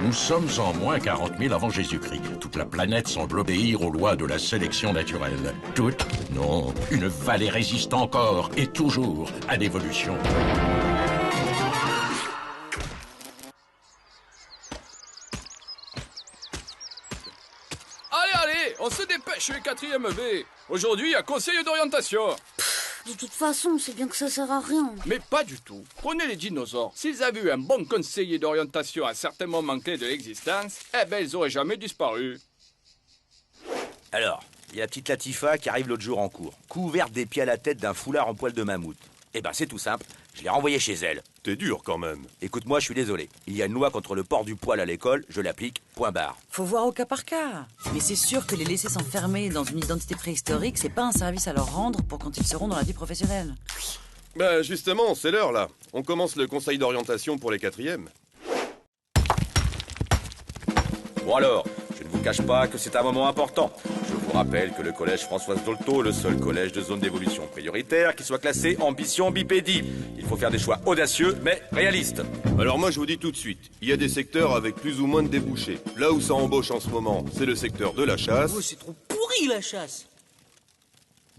Nous sommes en moins 40 000 avant Jésus-Christ. Toute la planète semble obéir aux lois de la sélection naturelle. Toute? Non. Une vallée résiste encore et toujours à l'évolution. Allez, on se dépêche les 4e B. Aujourd'hui, il y a conseil d'orientation. De toute façon, c'est bien que ça sert à rien. Mais pas du tout. Prenez les dinosaures. S'ils avaient eu un bon conseiller d'orientation à certains moments clés de l'existence, eh ben, ils auraient jamais disparu. Alors, il y a la petite Latifa qui arrive l'autre jour en cours, couverte des pieds à la tête d'un foulard en poil de mammouth. Eh ben, c'est tout simple, je l'ai renvoyée chez elle. T'es dur quand même. Écoute-moi, je suis désolé. Il y a une loi contre le port du poil à l'école, je l'applique, point barre. Faut voir au cas par cas. Mais c'est sûr que les laisser s'enfermer dans une identité préhistorique, c'est pas un service à leur rendre pour quand ils seront dans la vie professionnelle. Ben justement, c'est l'heure là. On commence le conseil d'orientation pour les 4e. Bon alors, je ne vous cache pas que c'est un moment important. Je vous rappelle que le collège Françoise Dolto est le seul collège de zone d'évolution prioritaire qui soit classé ambition bipédie. Il faut faire des choix audacieux mais réalistes. Alors moi je vous dis tout de suite, il y a des secteurs avec plus ou moins de débouchés. Là où ça embauche en ce moment, c'est le secteur de la chasse. Oh, c'est trop pourri la chasse.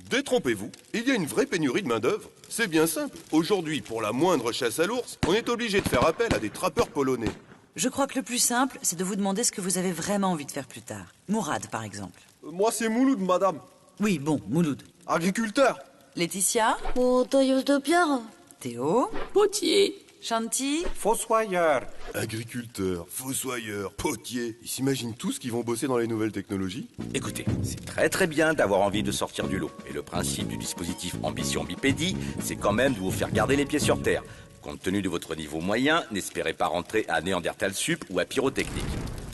Détrompez-vous, il y a une vraie pénurie de main-d'œuvre. C'est bien simple. Aujourd'hui, pour la moindre chasse à l'ours, on est obligé de faire appel à des trappeurs polonais. Je crois que le plus simple, c'est de vous demander ce que vous avez vraiment envie de faire plus tard. Mourad, par exemple. Moi, c'est Mouloud, madame. Oui, bon, Mouloud. Agriculteur. Laetitia. Oh, tailleuse de pierre. Théo. Potier. Chanty. Fossoyeur. Agriculteurs, fossoyeurs, potiers. Ils s'imaginent tous qu'ils vont bosser dans les nouvelles technologies. Écoutez, c'est très bien d'avoir envie de sortir du lot. Et le principe du dispositif ambition bipédie, c'est quand même de vous faire garder les pieds sur terre. Compte tenu de votre niveau moyen, n'espérez pas rentrer à Néandertal Sup ou à Pyrotechnique.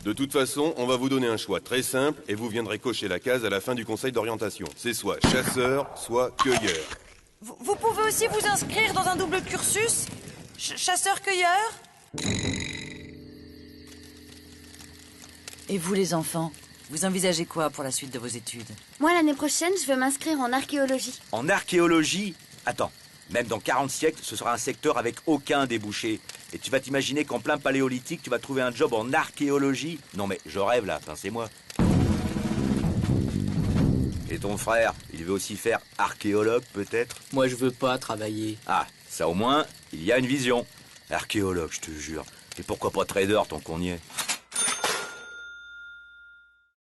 De toute façon, on va vous donner un choix très simple et vous viendrez cocher la case à la fin du conseil d'orientation. C'est soit chasseur, soit cueilleur. Vous pouvez aussi vous inscrire dans un double cursus chasseur-cueilleur. Et vous les enfants, vous envisagez quoi pour la suite de vos études? Moi, l'année prochaine, je vais m'inscrire en archéologie. En archéologie? Attends, même dans 40 siècles, ce sera un secteur avec aucun débouché. Et tu vas t'imaginer qu'en plein paléolithique, tu vas trouver un job en archéologie? Non mais, je rêve là, pincez-moi. Et ton frère, il veut aussi faire archéologue peut-être? Moi, je veux pas travailler. Ah, ça au moins, il y a une vision. Archéologue, je te jure. Et pourquoi pas trader tant qu'on y est?